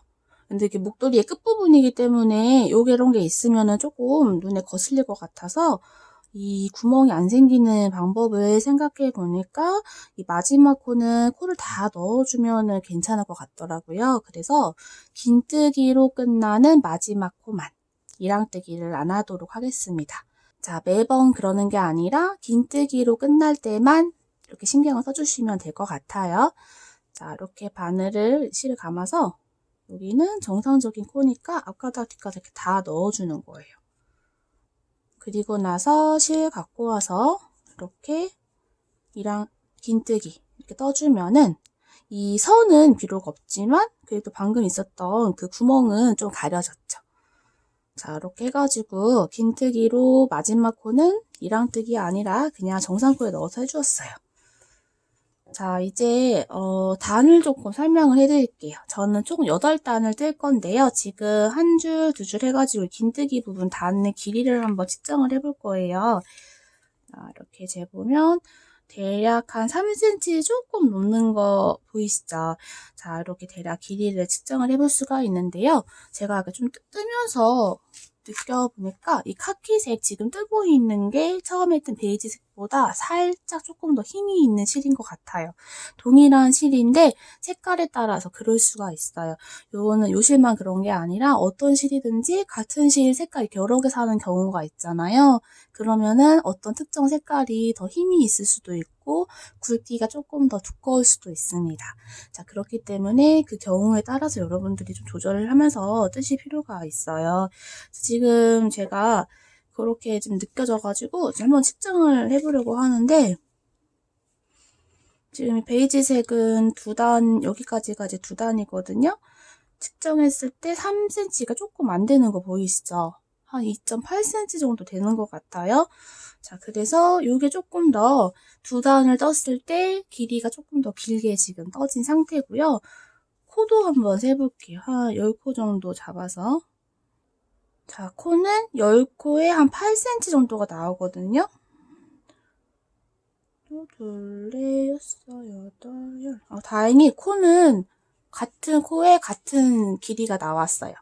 근데 이게 목도리의 끝부분이기 때문에 요게 이런 게 있으면은 조금 눈에 거슬릴 것 같아서 이 구멍이 안 생기는 방법을 생각해 보니까 이 마지막 코는 코를 다 넣어주면 괜찮을 것 같더라고요. 그래서 긴뜨기로 끝나는 마지막 코만 이랑뜨기를 안 하도록 하겠습니다. 자, 매번 그러는 게 아니라 긴뜨기로 끝날 때만 이렇게 신경을 써주시면 될 것 같아요. 자, 이렇게 바늘을 실을 감아서 여기는 정상적인 코니까 앞가닥 뒷가닥 이렇게 다 넣어주는 거예요. 그리고 나서 실 갖고 와서 이렇게 이랑 긴뜨기 이렇게 떠주면은 이 선은 비록 없지만 그래도 방금 있었던 그 구멍은 좀 가려졌죠. 자, 이렇게 해가지고 긴뜨기로 마지막 코는 이랑뜨기 아니라 그냥 정상코에 넣어서 해주었어요. 자, 이제 단을 조금 설명을 해드릴게요. 저는 총 8단을 뜰 건데요. 지금 한 줄, 두 줄 해가지고 긴뜨기 부분 단의 길이를 한번 측정을 해볼 거예요. 자, 이렇게 재보면 대략 한 3cm 조금 넘는 거 보이시죠? 자, 이렇게 대략 길이를 측정을 해볼 수가 있는데요. 제가 좀 뜨면서 느껴보니까 이 카키색 지금 뜨고 있는 게 처음에 뜬 베이지색보다 살짝 조금 더 힘이 있는 실인 것 같아요. 동일한 실인데 색깔에 따라서 그럴 수가 있어요. 요거는 요 실만 그런 게 아니라 어떤 실이든지 같은 실 색깔이 여러 개 사는 경우가 있잖아요. 그러면은 어떤 특정 색깔이 더 힘이 있을 수도 있고 굵기가 조금 더 두꺼울 수도 있습니다. 자, 그렇기 때문에 그 경우에 따라서 여러분들이 좀 조절을 하면서 뜨실 필요가 있어요. 지금 제가 그렇게 좀 느껴져가지고 한번 측정을 해보려고 하는데 지금 베이지색은 2단, 여기까지가 이제 2단이거든요. 측정했을 때 3cm가 조금 안 되는 거 보이시죠? 한 2.8cm 정도 되는 것 같아요. 자, 그래서 이게 조금 더 2단을 떴을 때 길이가 조금 더 길게 지금 떠진 상태고요. 코도 한번 세볼게요. 한 10코 정도 잡아서. 자, 코는 10코에 한 8cm 정도가 나오거든요. 둘, 넷, 여섯, 여덟, 열. 다행히 코는 같은 코에 같은 길이가 나왔어요.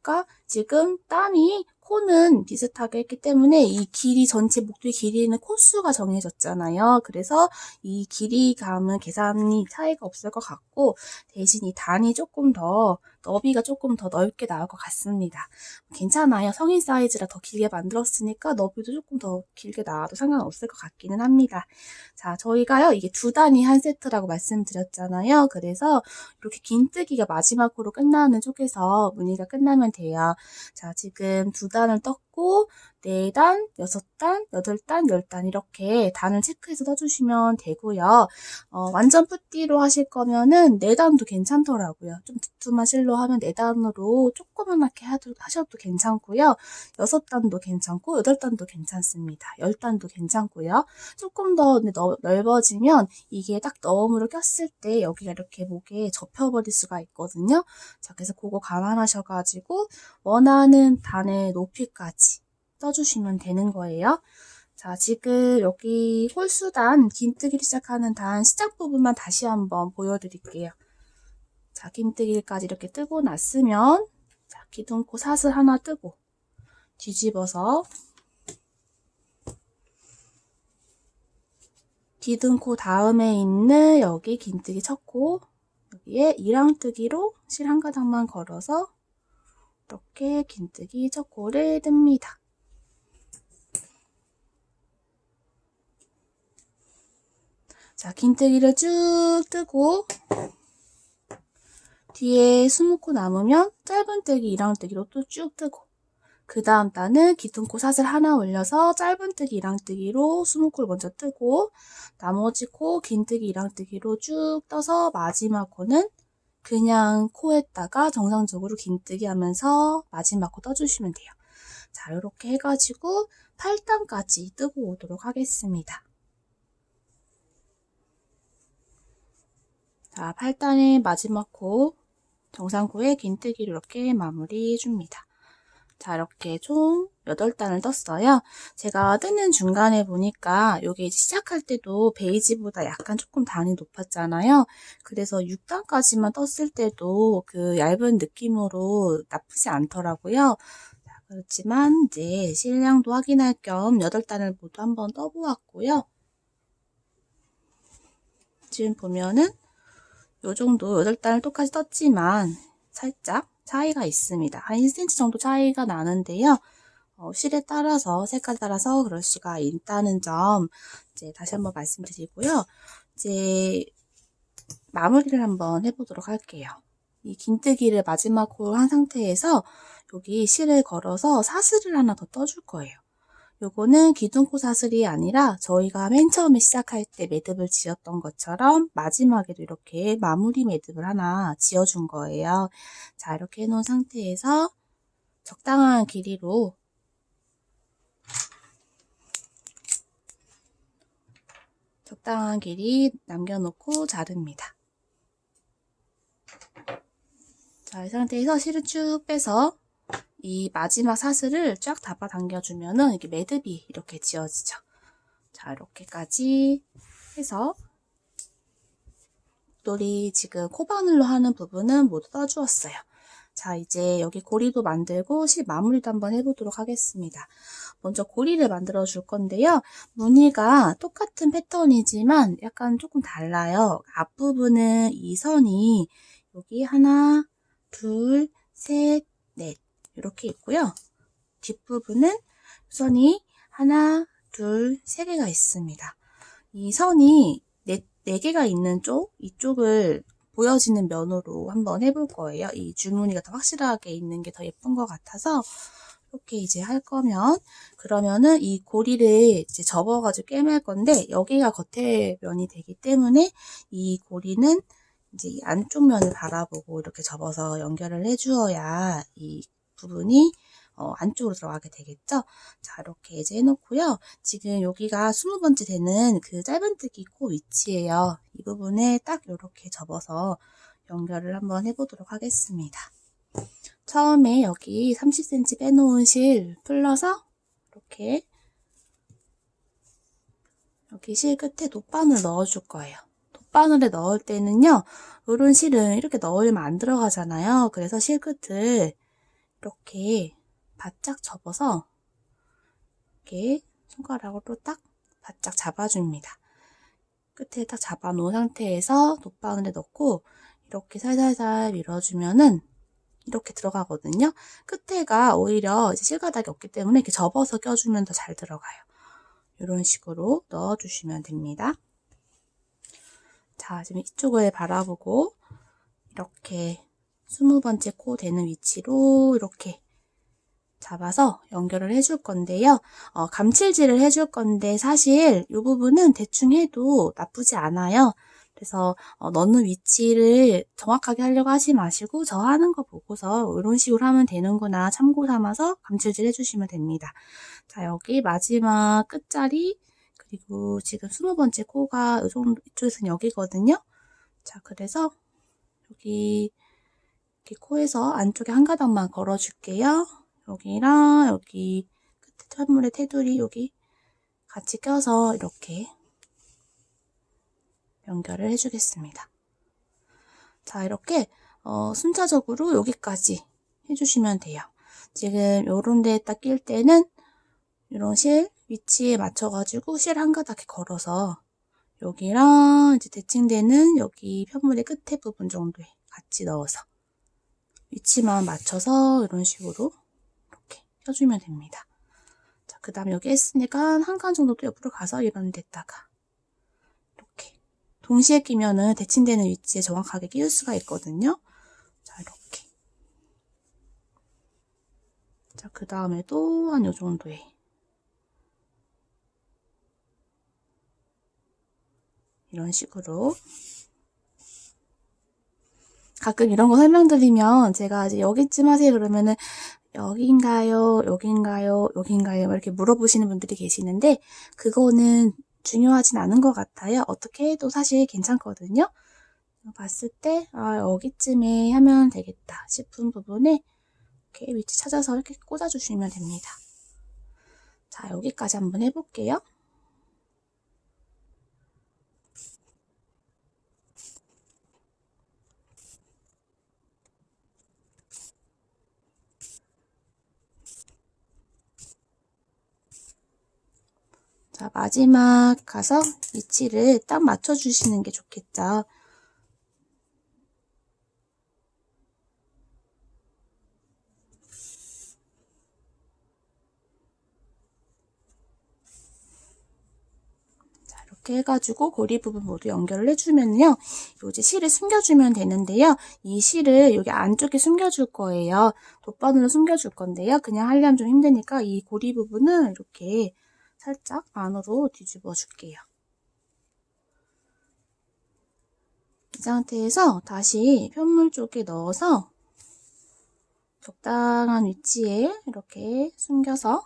그러니까 지금 땀이 코는 비슷하게 했기 때문에 이 길이 전체 목도리 길이는 코수가 정해졌잖아요. 그래서 이 길이감은 계산이 차이가 없을 것 같고 대신 이 단이 조금 더 너비가 조금 더 넓게 나올 것 같습니다. 괜찮아요. 성인 사이즈라 더 길게 만들었으니까 너비도 조금 더 길게 나와도 상관없을 것 같기는 합니다. 자, 저희가요, 이게 2단이 한 세트라고 말씀드렸잖아요. 그래서 이렇게 긴뜨기가 마지막으로 끝나는 쪽에서 무늬가 끝나면 돼요. 자, 지금 2단을 떴고 4단, 6단, 8단, 10단 이렇게 단을 체크해서 떠주시면 되고요. 완전 뿌띠로 하실 거면은 4단도 괜찮더라고요. 좀 두툼한 실로 하면 4단으로 조그맣게 하셔도 괜찮고요. 6단도 괜찮고 8단도 괜찮습니다. 10단도 괜찮고요. 조금 더 넓어지면 이게 딱 너머로 꼈을 때 여기가 이렇게 목에 접혀버릴 수가 있거든요. 자, 그래서 그거 감안하셔가지고 원하는 단의 높이까지 떠주시면 되는 거예요. 자, 지금 여기 홀수단, 긴뜨기를 시작하는 단 시작 부분만 다시 한번 보여드릴게요. 자, 긴뜨기까지 이렇게 뜨고 났으면 자, 기둥코 사슬 하나 뜨고 뒤집어서 기둥코 다음에 있는 여기 긴뜨기 첫 코 여기에 이랑뜨기로 실 한 가닥만 걸어서 이렇게 긴뜨기 첫 코를 뜹니다. 자, 긴뜨기를 쭉 뜨고 뒤에 20코 남으면 짧은뜨기, 이랑뜨기로 또 쭉 뜨고 그 다음 단은 기둥코 사슬 하나 올려서 짧은뜨기, 이랑뜨기로 20코를 먼저 뜨고 나머지 코 긴뜨기, 이랑뜨기로 쭉 떠서 마지막 코는 그냥 코에다가 정상적으로 긴뜨기 하면서 마지막 코 떠주시면 돼요. 자, 이렇게 해가지고 8단까지 뜨고 오도록 하겠습니다. 자, 8단의 마지막 코, 정상코에 긴뜨기로 이렇게 마무리 해줍니다. 자, 이렇게 총 8단을 떴어요. 제가 뜨는 중간에 보니까 이게 시작할 때도 베이지보다 약간 조금 단이 높았잖아요. 그래서 6단까지만 떴을 때도 그 얇은 느낌으로 나쁘지 않더라고요. 자, 그렇지만 이제 실량도 확인할 겸 8단을 모두 한번 떠보았고요. 지금 보면은 요 정도 8단을 똑같이 떴지만 살짝 차이가 있습니다. 한 1cm 정도 차이가 나는데요. 실에 따라서 색깔 따라서 그럴 수가 있다는 점 이제 다시 한번 말씀드리고요. 이제 마무리를 한번 해보도록 할게요. 이 긴뜨기를 마지막 코 한 상태에서 여기 실을 걸어서 사슬을 하나 더 떠줄 거예요. 요거는 기둥코 사슬이 아니라 저희가 맨 처음에 시작할 때 매듭을 지었던 것처럼 마지막에도 이렇게 마무리 매듭을 하나 지어준 거예요. 자, 이렇게 해놓은 상태에서 적당한 길이로 적당한 길이 남겨놓고 자릅니다. 자, 이 상태에서 실을 쭉 빼서 이 마지막 사슬을 쫙 잡아당겨주면은 이게 매듭이 이렇게 지어지죠. 자, 이렇게까지 해서 목도리 지금 코바늘로 하는 부분은 모두 떠주었어요. 자, 이제 여기 고리도 만들고 실 마무리도 한번 해보도록 하겠습니다. 먼저 고리를 만들어 줄 건데요. 무늬가 똑같은 패턴이지만 약간 조금 달라요. 앞부분은 이 선이 여기 하나, 둘, 셋, 넷 이렇게 있고요. 뒷부분은 선이 하나, 둘, 세 개가 있습니다. 이 선이 네 개가 있는 쪽, 이쪽을 보여지는 면으로 한번 해볼 거예요. 이 줄무늬가 더 확실하게 있는 게 더 예쁜 것 같아서 이렇게 이제 할 거면 그러면은 이 고리를 이제 접어가지고 꿰맬 건데 여기가 겉에 면이 되기 때문에 이 고리는 이제 이 안쪽 면을 바라보고 이렇게 접어서 연결을 해주어야 이 부분이 안쪽으로 들어가게 되겠죠. 자, 이렇게 이제 해놓고요. 지금 여기가 20번째 되는 그 짧은뜨기 코 위치예요. 이 부분에 딱 이렇게 접어서 연결을 한번 해보도록 하겠습니다. 처음에 여기 30cm 빼놓은 실 풀러서 이렇게 여기 실 끝에 돗바늘 넣어줄 거예요. 돗바늘에 넣을 때는요, 이런 실은 이렇게 넣으면 안 들어가잖아요. 그래서 실 끝을 이렇게 바짝 접어서 이렇게 손가락으로 딱 바짝 잡아줍니다. 끝에 딱 잡아 놓은 상태에서 돗바늘에 넣고 이렇게 살살살 밀어주면은 이렇게 들어가거든요. 끝에가 오히려 이제 실가닥이 없기 때문에 이렇게 접어서 껴주면 더 잘 들어가요. 이런 식으로 넣어주시면 됩니다. 자, 지금 이쪽을 바라보고 이렇게 20번째 코 되는 위치로 이렇게 잡아서 연결을 해줄 건데요. 감칠질을 해줄 건데 사실 이 부분은 대충 해도 나쁘지 않아요. 그래서 넣는 위치를 정확하게 하려고 하지 마시고 저 하는 거 보고서 이런 식으로 하면 되는구나 참고 삼아서 감칠질 해주시면 됩니다. 자, 여기 마지막 끝자리 그리고 지금 20번째 코가 이쪽에서는 여기거든요. 자, 그래서 여기 이렇게 코에서 안쪽에 한 가닥만 걸어줄게요. 여기랑 여기 끝에 찬물의 테두리 여기 같이 껴서 이렇게 연결을 해주겠습니다. 자, 이렇게 순차적으로 여기까지 해주시면 돼요. 지금 요런 데에 딱 낄 때는 이런 실 위치에 맞춰가지고 실 한 가닥에 걸어서 여기랑 이제 대칭되는 여기 편물의 끝에 부분 정도에 같이 넣어서 위치만 맞춰서 이런 식으로 이렇게 껴주면 됩니다. 자, 그 다음에 여기 했으니까 한 칸 정도 또 옆으로 가서 이런 데다가 이렇게 동시에 끼면은 대칭되는 위치에 정확하게 끼울 수가 있거든요. 자, 이렇게. 자, 그 다음에도 한 요 정도에 이런 식으로 가끔 이런 거 설명드리면 제가 이제 여기쯤 하세요 그러면은 여긴가요? 여긴가요? 여긴가요? 이렇게 물어보시는 분들이 계시는데 그거는 중요하진 않은 것 같아요. 어떻게 해도 사실 괜찮거든요. 봤을 때 여기쯤에 하면 되겠다 싶은 부분에 이렇게 위치 찾아서 이렇게 꽂아주시면 됩니다. 자, 여기까지 한번 해볼게요. 자, 마지막 가서 위치를 딱 맞춰주시는 게 좋겠죠. 자, 이렇게 해가지고 고리 부분 모두 연결을 해주면요. 이제 실을 숨겨주면 되는데요. 이 실을 여기 안쪽에 숨겨줄 거예요. 돗바늘로 숨겨줄 건데요. 그냥 하려면 좀 힘드니까 이 고리 부분을 이렇게 살짝 안으로 뒤집어 줄게요. 이 상태에서 다시 편물 쪽에 넣어서 적당한 위치에 이렇게 숨겨서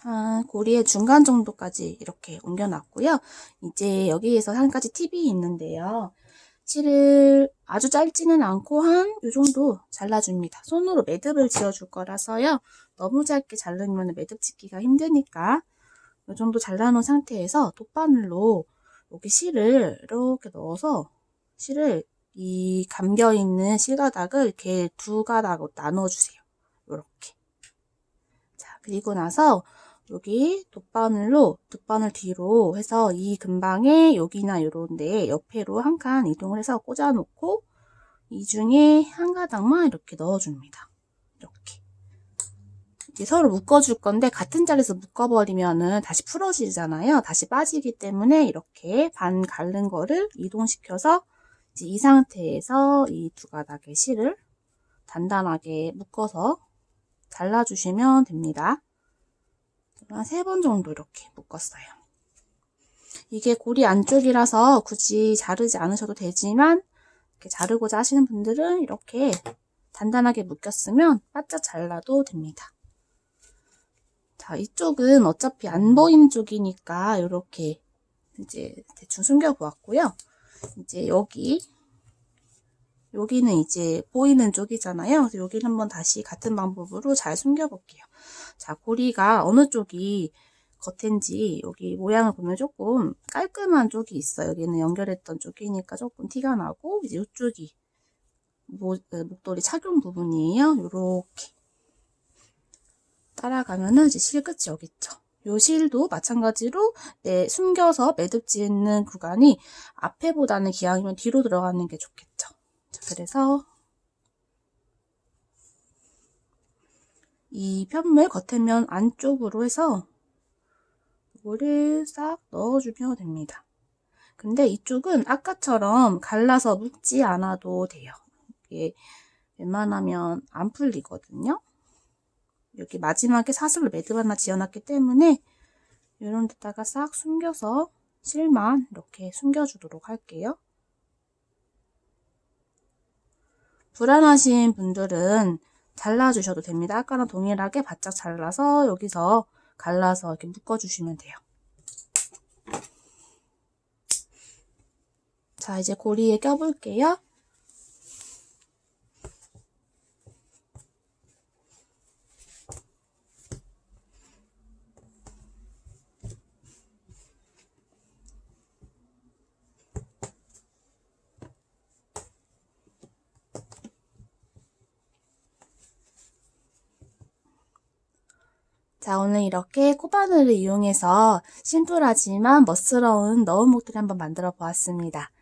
한 고리의 중간 정도까지 이렇게 옮겨놨고요. 이제 여기에서 한 가지 팁이 있는데요. 실을 아주 짧지는 않고 한 이 정도 잘라줍니다. 손으로 매듭을 지어줄 거라서요. 너무 짧게 자르면 매듭 짓기가 힘드니까 이 정도 잘라놓은 상태에서 돗바늘로 여기 실을 이렇게 넣어서 실을 이 감겨있는 실가닥을 이렇게 두 가닥으로 나눠주세요. 이렇게. 자, 그리고 나서 여기 돗바늘 뒤로 해서 이 근방에 여기나 이런 데 옆에로 한 칸 이동을 해서 꽂아놓고 이 중에 한 가닥만 이렇게 넣어줍니다. 이렇게. 이제 서로 묶어줄 건데 같은 자리에서 묶어버리면은 다시 풀어지잖아요. 다시 빠지기 때문에 이렇게 반 갈른 거를 이동시켜서 이제 이 상태에서 이 두 가닥의 실을 단단하게 묶어서 잘라주시면 됩니다. 한 3번 정도 이렇게 묶었어요. 이게 고리 안쪽이라서 굳이 자르지 않으셔도 되지만 이렇게 자르고자 하시는 분들은 이렇게 단단하게 묶였으면 바짝 잘라도 됩니다. 자, 이쪽은 어차피 안 보이는 쪽이니까 이렇게 이제 대충 숨겨보았고요. 이제 여기는 이제 보이는 쪽이잖아요. 그래서 여기는 한번 다시 같은 방법으로 잘 숨겨볼게요. 자, 고리가 어느 쪽이 겉인지 여기 모양을 보면 조금 깔끔한 쪽이 있어요. 여기는 연결했던 쪽이니까 조금 티가 나고, 이제 이쪽이 목도리 착용 부분이에요. 요렇게 따라가면은 이제 실 끝이 여기 있죠. 요 실도 마찬가지로 숨겨서 매듭 짓는 구간이 앞에보다는 기왕이면 뒤로 들어가는 게 좋겠죠. 자, 그래서 이 편물 겉에면 안쪽으로 해서 이거를 싹 넣어주면 됩니다. 근데 이쪽은 아까처럼 갈라서 묶지 않아도 돼요. 이게 웬만하면 안 풀리거든요. 여기 마지막에 사슬로 매듭 하나 지어놨기 때문에 이런 데다가 싹 숨겨서 실만 이렇게 숨겨주도록 할게요. 불안하신 분들은 잘라주셔도 됩니다. 아까랑 동일하게 바짝 잘라서 여기서 갈라서 이렇게 묶어주시면 돼요. 자, 이제 고리에 껴볼게요. 자, 오늘 이렇게 코바늘을 이용해서 심플하지만 멋스러운 너운 목도리 한번 만들어 보았습니다.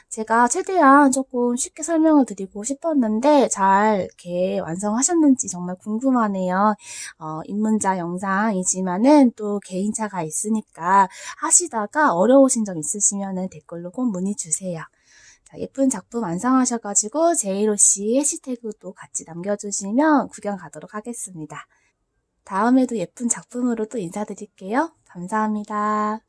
제가 최대한 조금 쉽게 설명을 드리고 싶었는데 잘 이렇게 완성하셨는지 정말 궁금하네요. 입문자 영상이지만은 또 개인차가 있으니까 하시다가 어려우신 점 있으시면 댓글로 꼭 문의 주세요. 자, 예쁜 작품 완성하셔가지고 제이로씨 해시태그도 같이 남겨주시면 구경 가도록 하겠습니다. 다음에도 예쁜 작품으로 또 인사드릴게요. 감사합니다.